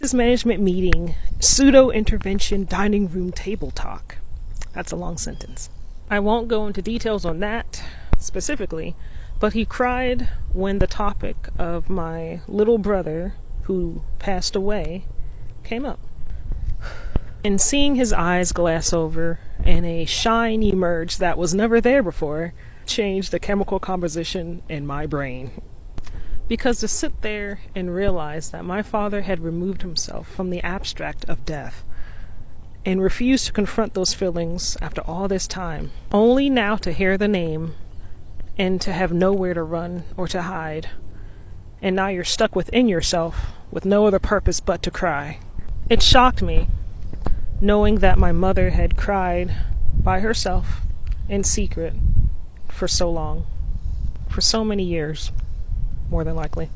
This management meeting, pseudo-intervention dining room table talk. That's a long sentence. I won't go into details on that specifically, but he cried when the topic of my little brother, who passed away, came up. And seeing his eyes glass over and a shine emerge that was never there before changed the chemical composition in my brain. Because to sit there and realize that my father had removed himself from the abstract of death and refused to confront those feelings after all this time, only now to hear the name and to have nowhere to run or to hide, and now you're stuck within yourself with no other purpose but to cry. It shocked me, knowing that my mother had cried by herself in secret for so long, for so many years, more than likely.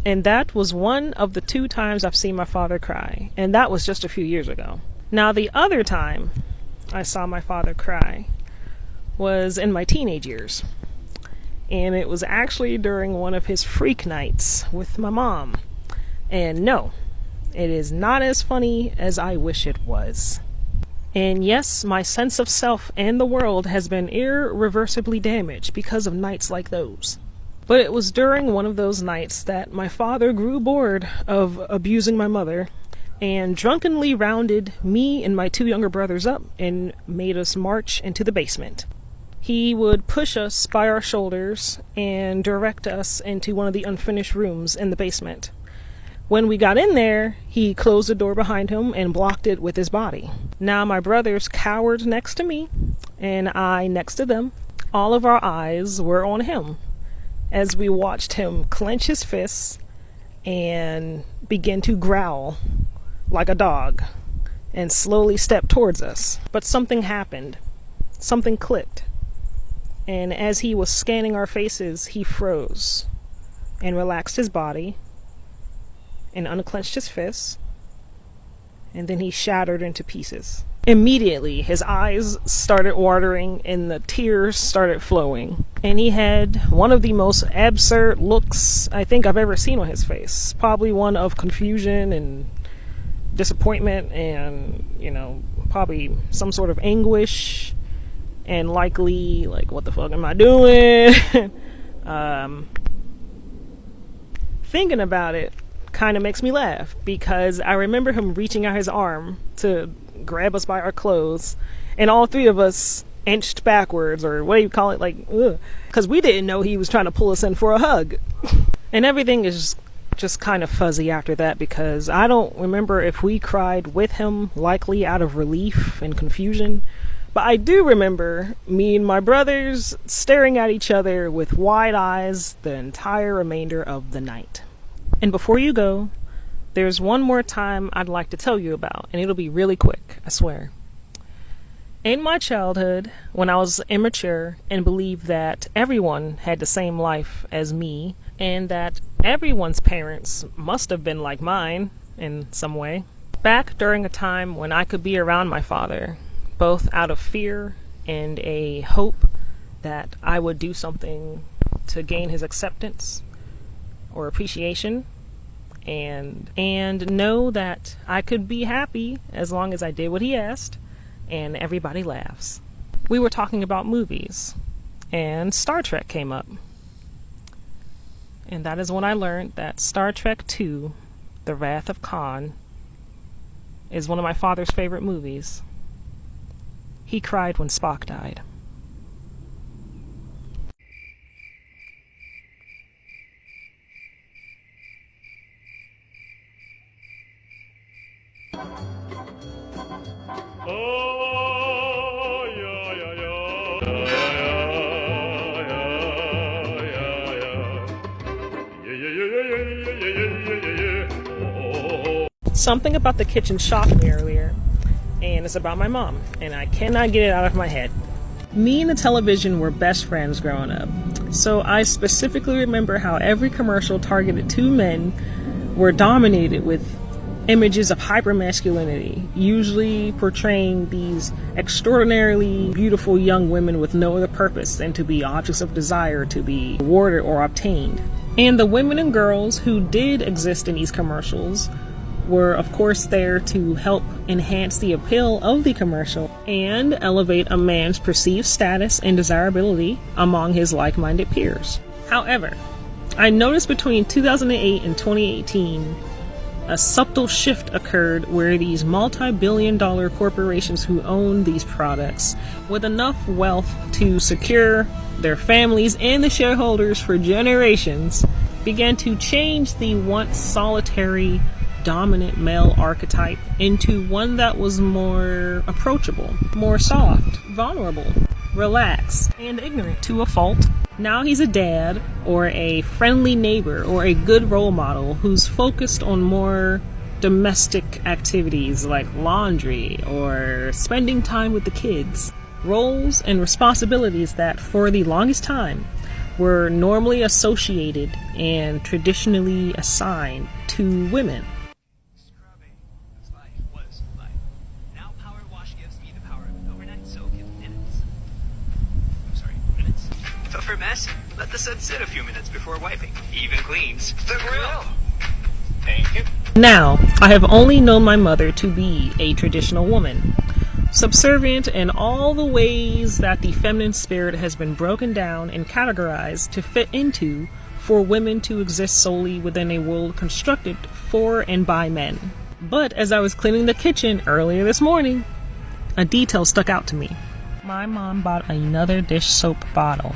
And that was one of the 2 times I've seen my father cry, and that was just a few years ago. Now, the other time I saw my father cry was in my teenage years, and it was actually during one of his freak nights with my mom. And no, it is not as funny as I wish it was. And yes, my sense of self and the world has been irreversibly damaged because of nights like those. But it was during one of those nights that my father grew bored of abusing my mother and drunkenly rounded me and my 2 younger brothers up and made us march into the basement. He would push us by our shoulders and direct us into one of the unfinished rooms in the basement. When we got in there, he closed the door behind him and blocked it with his body. Now my brothers cowered next to me and I next to them. All of our eyes were on him as we watched him clench his fists and begin to growl like a dog and slowly step towards us. But something happened. Something clicked. And as he was scanning our faces, he froze and relaxed his body and unclenched his fists, and then he shattered into pieces. Immediately, his eyes started watering and the tears started flowing. And he had one of the most absurd looks I think I've ever seen on his face. Probably one of confusion and disappointment and, probably some sort of anguish and likely, like, what the fuck am I doing? Thinking about it kind of makes me laugh because I remember him reaching out his arm to grab us by our clothes, and all 3 of us inched backwards, or what do you call it, like, because we didn't know he was trying to pull us in for a hug. And everything is just kind of fuzzy after that because I don't remember if we cried with him, likely out of relief and confusion, but I do remember me and my brothers staring at each other with wide eyes the entire remainder of the night. And before you go, there's one more time I'd like to tell you about, and it'll be really quick, I swear. In my childhood, when I was immature and believed that everyone had the same life as me, and that everyone's parents must have been like mine in some way, back during a time when I could be around my father, both out of fear and a hope that I would do something to gain his acceptance or appreciation, and know that I could be happy as long as I did what he asked and everybody laughs. We were talking about movies and Star Trek came up, and that is when I learned that Star Trek II, The Wrath of Khan, is one of my father's favorite movies. He cried when Spock died. Something about the kitchen shocked me earlier, and it's about my mom, and I cannot get it out of my head. Me and the television were best friends growing up, so I specifically remember how every commercial targeted 2 men were dominated with images of hypermasculinity, usually portraying these extraordinarily beautiful young women with no other purpose than to be objects of desire to be rewarded or obtained. And the women and girls who did exist in these commercials were of course there to help enhance the appeal of the commercial and elevate a man's perceived status and desirability among his like-minded peers. However, I noticed between 2008 and 2018 a subtle shift occurred where these multi-billion-dollar corporations who own these products with enough wealth to secure their families and the shareholders for generations began to change the once solitary, dominant male archetype into one that was more approachable, more soft, vulnerable, relaxed, and ignorant to a fault. Now he's a dad, or a friendly neighbor, or a good role model who's focused on more domestic activities like laundry or spending time with the kids. Roles and responsibilities that, for the longest time, were normally associated and traditionally assigned to women. For mess, let the sun sit a few minutes before wiping. Even cleans the grill. Thank you. Now, I have only known my mother to be a traditional woman, subservient in all the ways that the feminine spirit has been broken down and categorized to fit into for women to exist solely within a world constructed for and by men. But as I was cleaning the kitchen earlier this morning, a detail stuck out to me. My mom bought another dish soap bottle.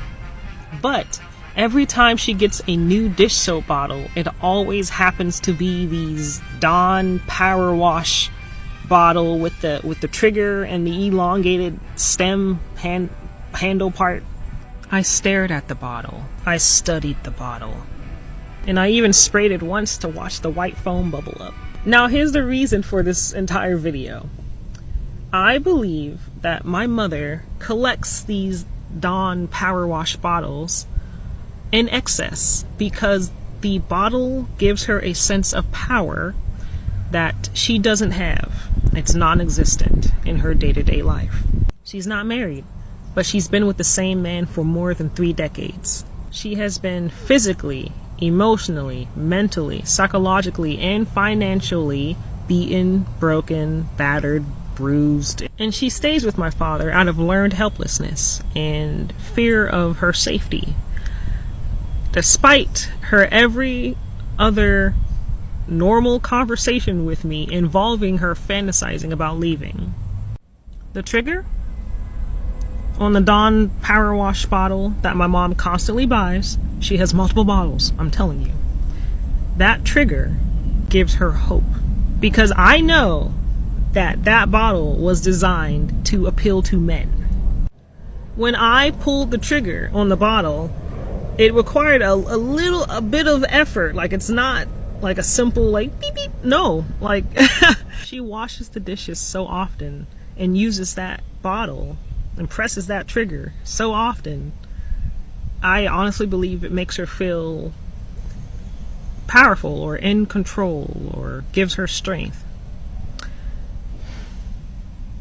But every time she gets a new dish soap bottle, it always happens to be these Dawn Power Wash bottle with the trigger and the elongated stem handle part. I stared at the bottle. I studied the bottle. And I even sprayed it once to watch the white foam bubble up. Now here's the reason for this entire video. I believe that my mother collects these Dawn Power Wash bottles in excess because the bottle gives her a sense of power that she doesn't have. It's non-existent in her day-to-day life. She's not married, but she's been with the same man for more than 3 decades. She has been physically, emotionally, mentally, psychologically, and financially beaten, broken, battered, bruised, and she stays with my father out of learned helplessness and fear of her safety, despite her every other normal conversation with me involving her fantasizing about leaving. The trigger on the Dawn Power Wash bottle that my mom constantly buys, she has multiple bottles, I'm telling you, that trigger gives her hope, because I know that bottle was designed to appeal to men. When I pulled the trigger on the bottle, it required a bit of effort. Like, it's not like a simple like beep beep. No, like she washes the dishes so often and uses that bottle and presses that trigger so often. I honestly believe it makes her feel powerful or in control or gives her strength.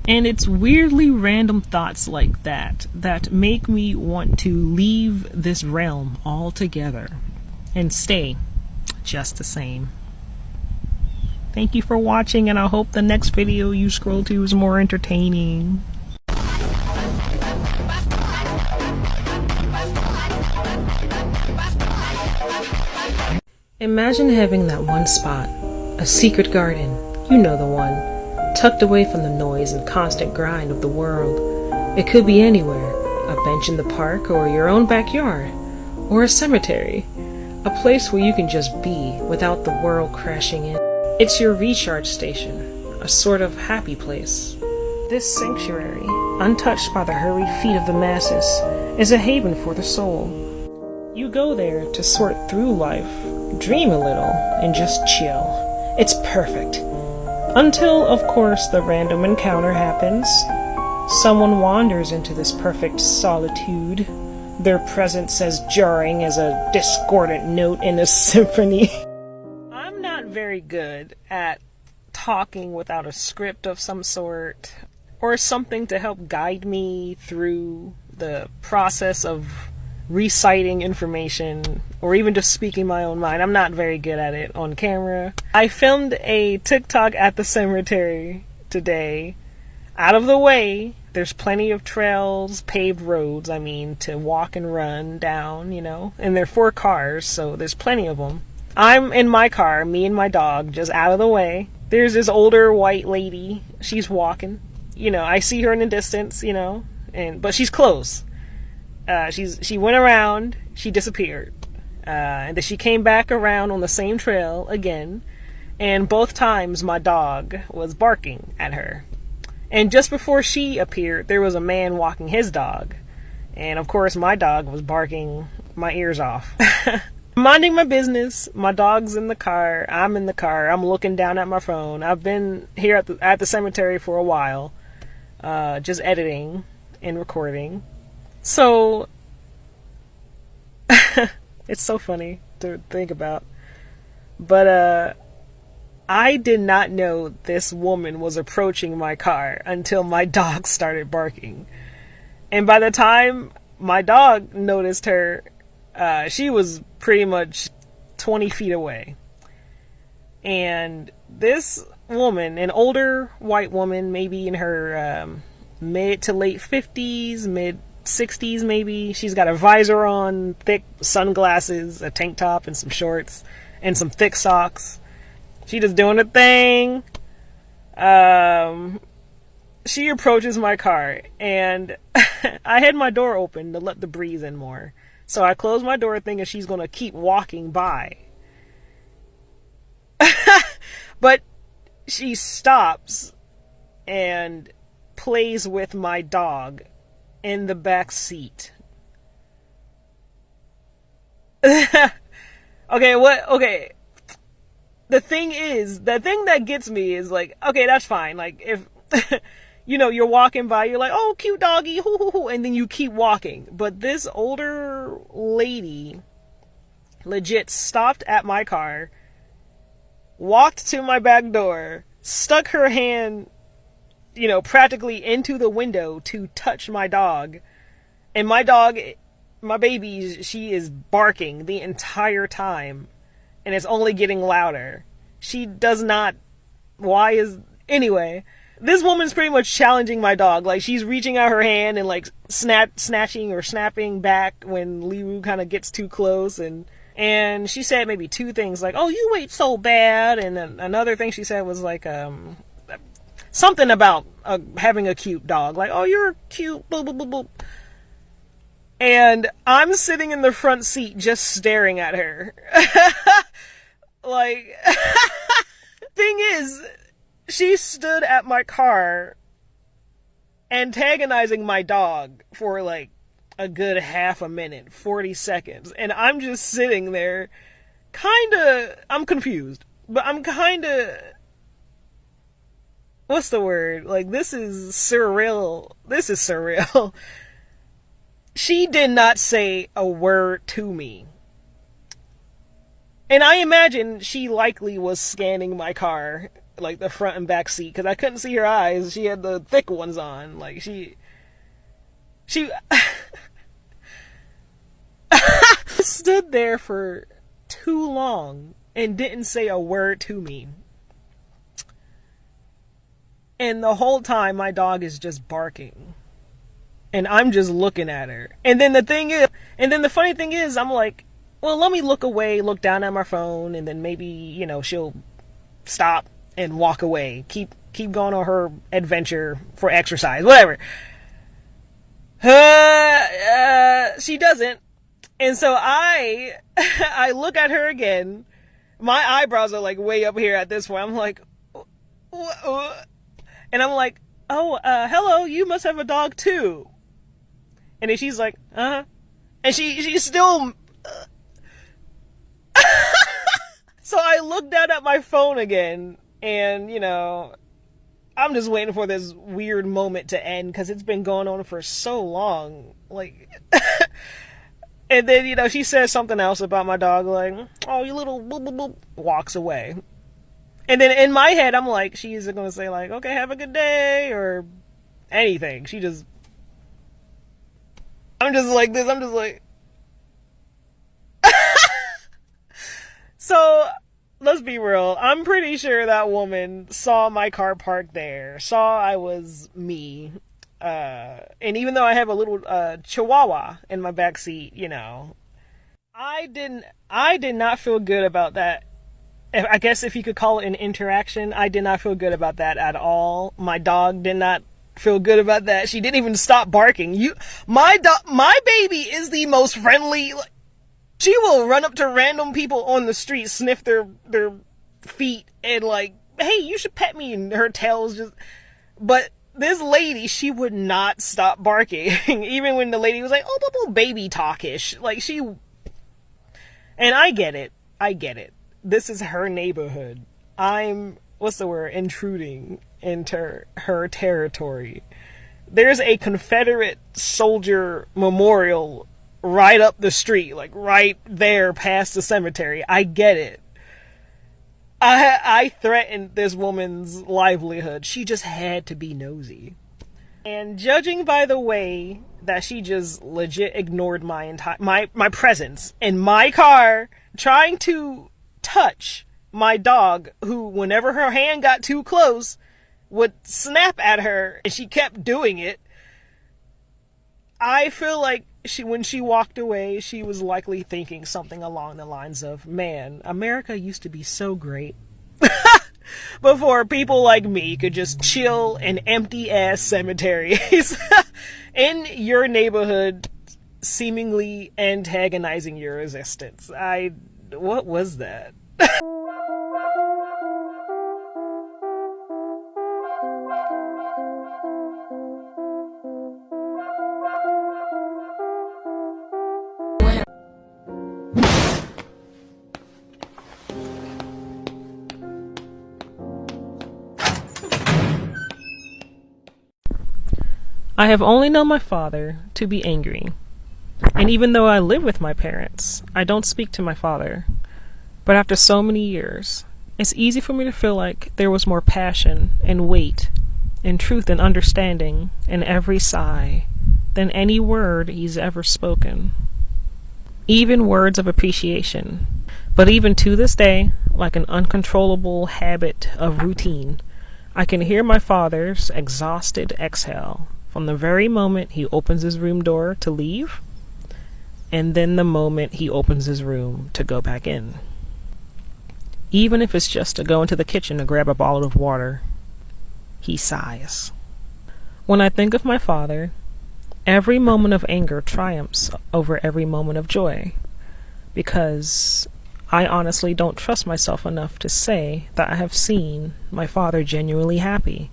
And it's weirdly random thoughts like that that make me want to leave this realm altogether and stay just the same. Thank you for watching, and I hope the next video you scroll to is more entertaining. Imagine having that one spot, a secret garden, you know the one, tucked away from the noise and constant grind of the world. It could be anywhere, a bench in the park or your own backyard, or a cemetery, a place where you can just be without the world crashing in. It's your recharge station, a sort of happy place. This sanctuary, untouched by the hurried feet of the masses, is a haven for the soul. You go there to sort through life, dream a little, and just chill. It's perfect. Until, of course, the random encounter happens. Someone wanders into this perfect solitude, their presence as jarring as a discordant note in a symphony. I'm not very good at talking without a script of some sort, or something to help guide me through the process of reciting information or even just speaking my own mind. I'm not very good at it on camera. I filmed a TikTok at the cemetery today. Out of the way, there's plenty of trails, paved roads, to walk and run down, and they're 4 cars, so there's plenty of them. I'm in my car, me and my dog, just out of the way. There's this older white lady. She's walking. I see her in the distance, but she's close. She went around, she disappeared. And then she came back around on the same trail again, and both times my dog was barking at her. And just before she appeared, there was a man walking his dog. And of course, my dog was barking my ears off. Minding my business, my dog's in the car, I'm in the car, I'm looking down at my phone. I've been here at the cemetery for a while, just editing and recording. So, it's so funny to think about. But, I did not know this woman was approaching my car until my dog started barking. And by the time my dog noticed her, she was pretty much 20 feet away. And this woman, an older white woman, maybe in her mid to late 50s, mid 60s maybe. She's got a visor on, thick sunglasses, a tank top, and some shorts, and some thick socks. She just doing her thing. She approaches my car, and I had my door open to let the breeze in more. So I closed my door thinking she's going to keep walking by. But she stops and plays with my dog in the back seat. Okay. The thing that gets me is like, okay, that's fine. Like, if, you're walking by, you're like, oh, cute doggy, hoo, hoo, hoo, and then you keep walking. But this older lady legit stopped at my car, walked to my back door, stuck her hand, practically into the window to touch my dog. And my dog, my baby, she is barking the entire time. And it's only getting louder. She does not... Anyway, this woman's pretty much challenging my dog. Like, she's reaching out her hand and, like, snatching or snapping back when Liru kind of gets too close. And she said maybe 2 things, like, oh, you ate so bad. And then another thing she said was, like, something about having a cute dog. Like, oh, you're cute, blah, blah, blah, blah. And I'm sitting in the front seat just staring at her. Like, thing is, she stood at my car antagonizing my dog for like a good half a minute, 40 seconds. And I'm just sitting there I'm confused, but I'm what's the word? Like, this is surreal. She did not say a word to me. And I imagine she likely was scanning my car, like the front and back seat, because I couldn't see her eyes. She had the thick ones on. Like, she stood there for too long and didn't say a word to me. And the whole time, my dog is just barking. And I'm just looking at her. And then the funny thing is, I'm like, well, let me look away, look down at my phone, and then maybe, she'll stop and walk away. Keep going on her adventure for exercise, whatever. She doesn't. And so I look at her again. My eyebrows are like way up here at this point. I'm like, and I'm like, oh, hello, you must have a dog too. And then she's like, uh-huh. And she's still... So I look down at my phone again, and, I'm just waiting for this weird moment to end, because it's been going on for so long. Like... And then, she says something else about my dog, like, oh, you little boop, boop, boop, walks away. And then in my head, I'm like, she's going to say, like, okay, have a good day, or anything. I'm just like this. I'm just like, So, let's be real. I'm pretty sure that woman saw my car parked there, saw I was me. And even though I have a little chihuahua in my back seat, you know, I did not feel good about that. I guess if you could call it an interaction, I did not feel good about that at all. My dog did not feel good about that. She didn't even stop barking. My baby is the most friendly. She will run up to random people on the street, sniff their feet, and like, hey, you should pet me. And her tail's just. But this lady, she would not stop barking, even when the lady was like, "Oh, little baby talkish." Like she. And I get it. This is her neighborhood. I'm, what's the word, intruding into her territory. There's a Confederate soldier memorial right up the street, like right there past the cemetery. I get it. I threatened this woman's livelihood. She just had to be nosy. And judging by the way that she just legit ignored my presence in my car, trying to touch my dog, who whenever her hand got too close would snap at her, and she kept doing it. I feel like when she walked away, she was likely thinking something along the lines of, man, America used to be so great before people like me could just chill in empty ass cemeteries in your neighborhood, seemingly antagonizing your existence. What was that? I have only known my father to be angry. And even though I live with my parents, I don't speak to my father. But after so many years, it's easy for me to feel like there was more passion and weight and truth and understanding in every sigh than any word he's ever spoken. Even words of appreciation. But even to this day, like an uncontrollable habit of routine, I can hear my father's exhausted exhale from the very moment he opens his room door to leave, and then the moment he opens his room to go back in. Even if it's just to go into the kitchen to grab a bottle of water, he sighs. When I think of my father, every moment of anger triumphs over every moment of joy, because I honestly don't trust myself enough to say that I have seen my father genuinely happy.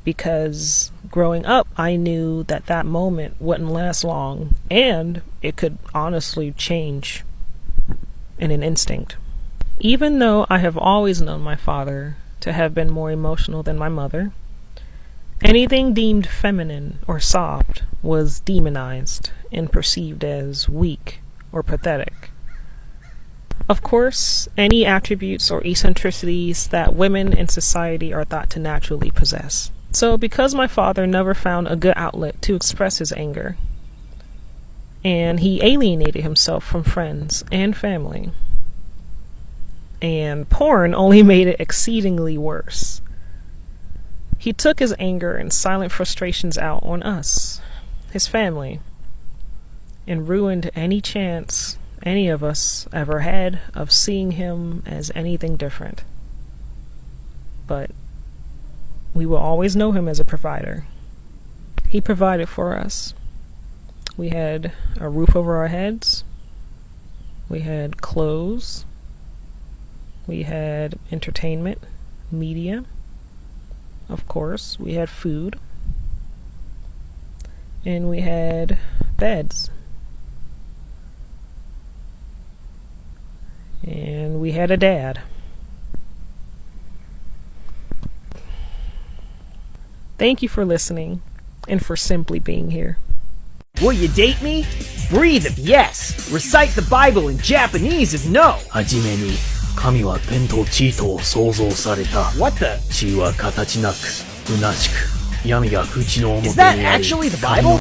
Because growing up, I knew that that moment wouldn't last long, and it could honestly change in an instinct. Even though I have always known my father to have been more emotional than my mother, anything deemed feminine or soft was demonized and perceived as weak or pathetic. Of course, any attributes or eccentricities that women in society are thought to naturally possess. So because my father never found a good outlet to express his anger, and he alienated himself from friends and family, and porn only made it exceedingly worse, he took his anger and silent frustrations out on us, his family, and ruined any chance any of us ever had of seeing him as anything different. But we will always know him as a provider. He provided for us. We had a roof over our heads. We had clothes. We had entertainment, media. Of course, we had food. And we had beds. And we had a dad. Thank you for listening and for simply being here. Will you date me? Breathe if yes. Recite the Bible in Japanese if no. はじめに神は天と地とを創造された。 What the? 地は形なく、虚しく、闇が淵の表 Is that にあり。 actually the Bible?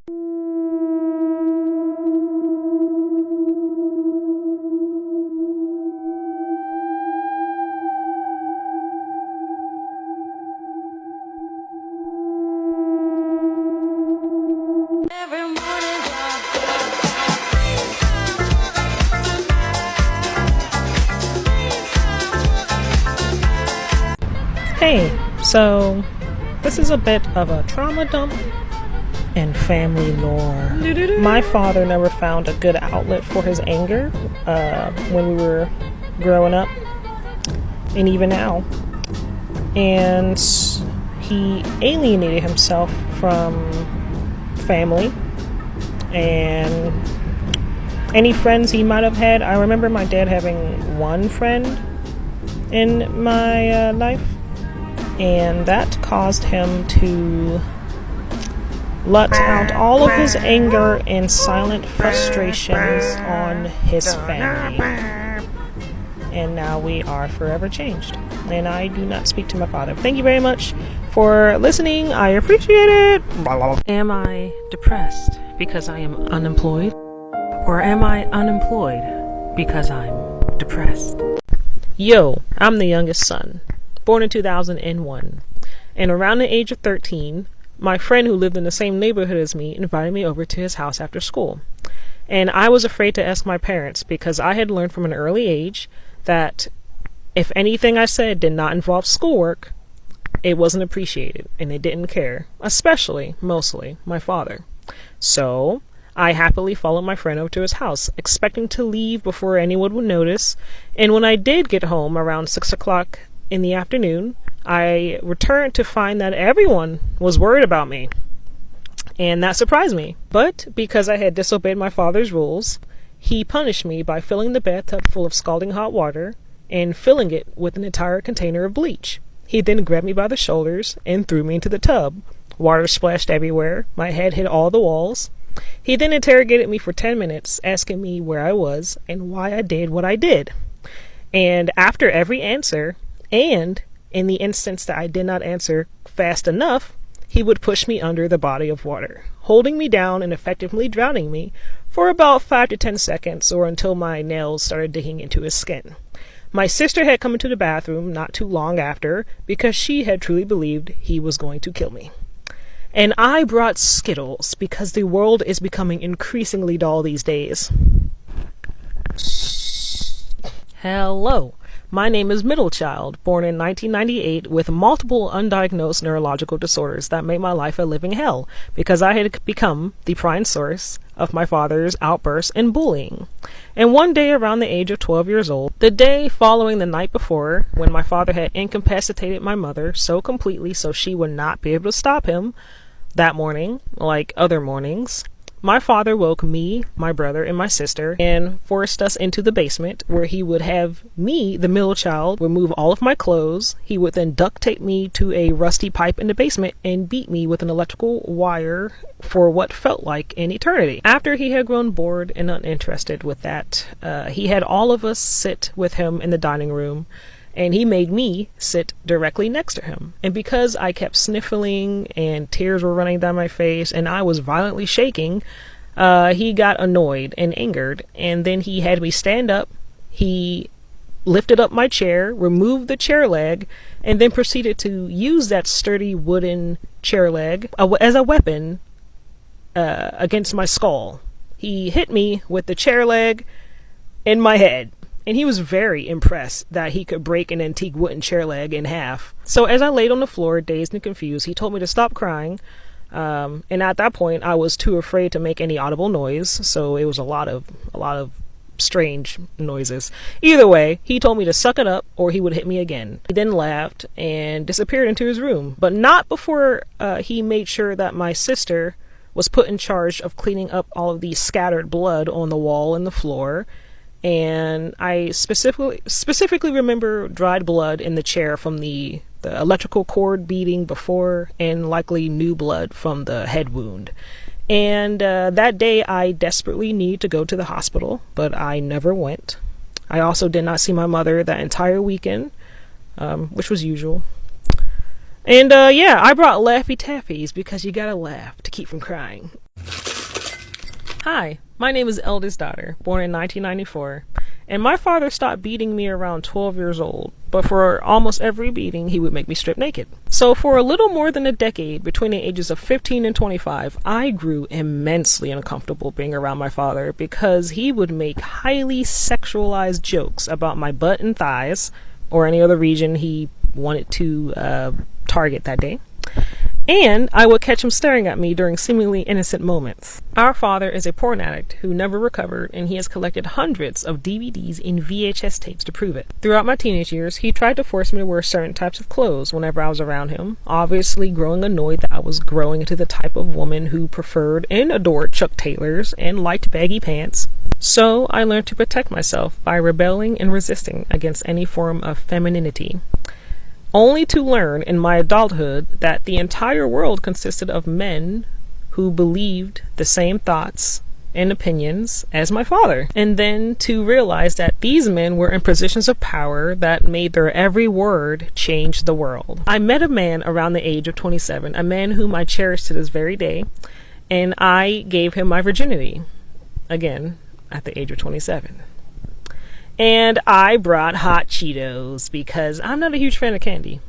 Okay, so this is a bit of a trauma dump and family lore. My father never found a good outlet for his anger when we were growing up, and even now. And he alienated himself from family and any friends he might have had. I remember my dad having one friend in my life, and that caused him to let out all of his anger and silent frustrations on his family. And now we are forever changed. And I do not speak to my father. Thank you very much for listening. I appreciate it. Am I depressed because I am unemployed? Or am I unemployed because I'm depressed? Yo, I'm the youngest son, born in 2001. And around the age of 13, my friend who lived in the same neighborhood as me invited me over to his house after school. And I was afraid to ask my parents because I had learned from an early age that if anything I said did not involve schoolwork, it wasn't appreciated and they didn't care, especially, mostly, my father. So I happily followed my friend over to his house, expecting to leave before anyone would notice. And when I did get home around 6 o'clock in the afternoon, I returned to find that everyone was worried about me. And that surprised me. But because I had disobeyed my father's rules, he punished me by filling the bathtub full of scalding hot water and filling it with an entire container of bleach. He then grabbed me by the shoulders and threw me into the tub. Water splashed everywhere. My head hit all the walls. He then interrogated me for 10 minutes, asking me where I was and why I did what I did. And after every answer, and in the instance that I did not answer fast enough, he would push me under the body of water, holding me down and effectively drowning me for about 5 to 10 seconds or until my nails started digging into his skin. My sister had come into the bathroom not too long after because she had truly believed he was going to kill me. And I brought Skittles because the world is becoming increasingly dull these days. Hello. My name is Middle Child, born in 1998 with multiple undiagnosed neurological disorders that made my life a living hell because I had become the prime source of my father's outbursts and bullying. And one day around the age of 12 years old, the day following the night before, when my father had incapacitated my mother so completely so she would not be able to stop him that morning, like other mornings, my father woke me, my brother, and my sister and forced us into the basement where he would have me, the middle child, remove all of my clothes. He would then duct tape me to a rusty pipe in the basement and beat me with an electrical wire for what felt like an eternity. After he had grown bored and uninterested with that, he had all of us sit with him in the dining room, and he made me sit directly next to him. And because I kept sniffling and tears were running down my face and I was violently shaking, he got annoyed and angered, and then he had me stand up. He lifted up my chair, removed the chair leg, and then proceeded to use that sturdy wooden chair leg as a weapon against my skull. He hit me with the chair leg in my head. And he was very impressed that he could break an antique wooden chair leg in half. So as I laid on the floor, dazed and confused, he told me to stop crying. And at that point, I was too afraid to make any audible noise. So it was a lot of strange noises. Either way, he told me to suck it up or he would hit me again. He then laughed and disappeared into his room, but not before he made sure that my sister was put in charge of cleaning up all of the scattered blood on the wall and the floor. And I specifically remember dried blood in the chair from the electrical cord beating before, and likely new blood from the head wound. And that day I desperately needed to go to the hospital, but I never went. I also did not see my mother that entire weekend, which was usual. And yeah, I brought Laffy Taffies because you gotta laugh to keep from crying. Hi, my name is Eldest Daughter, born in 1994, and my father stopped beating me around 12 years old, but for almost every beating he would make me strip naked. So for a little more than a decade, between the ages of 15 and 25, I grew immensely uncomfortable being around my father because he would make highly sexualized jokes about my butt and thighs, or any other region he wanted to target that day. And I would catch him staring at me during seemingly innocent moments. Our father is a porn addict who never recovered, and he has collected hundreds of DVDs and VHS tapes to prove it. Throughout my teenage years, he tried to force me to wear certain types of clothes whenever I was around him, obviously growing annoyed that I was growing into the type of woman who preferred and adored Chuck Taylors and liked baggy pants. So I learned to protect myself by rebelling and resisting against any form of femininity. Only to learn in my adulthood that the entire world consisted of men who believed the same thoughts and opinions as my father. And then to realize that these men were in positions of power that made their every word change the world. I met a man around the age of 27, a man whom I cherish to this very day, and I gave him my virginity. Again, at the age of 27. And I brought hot Cheetos because I'm not a huge fan of candy.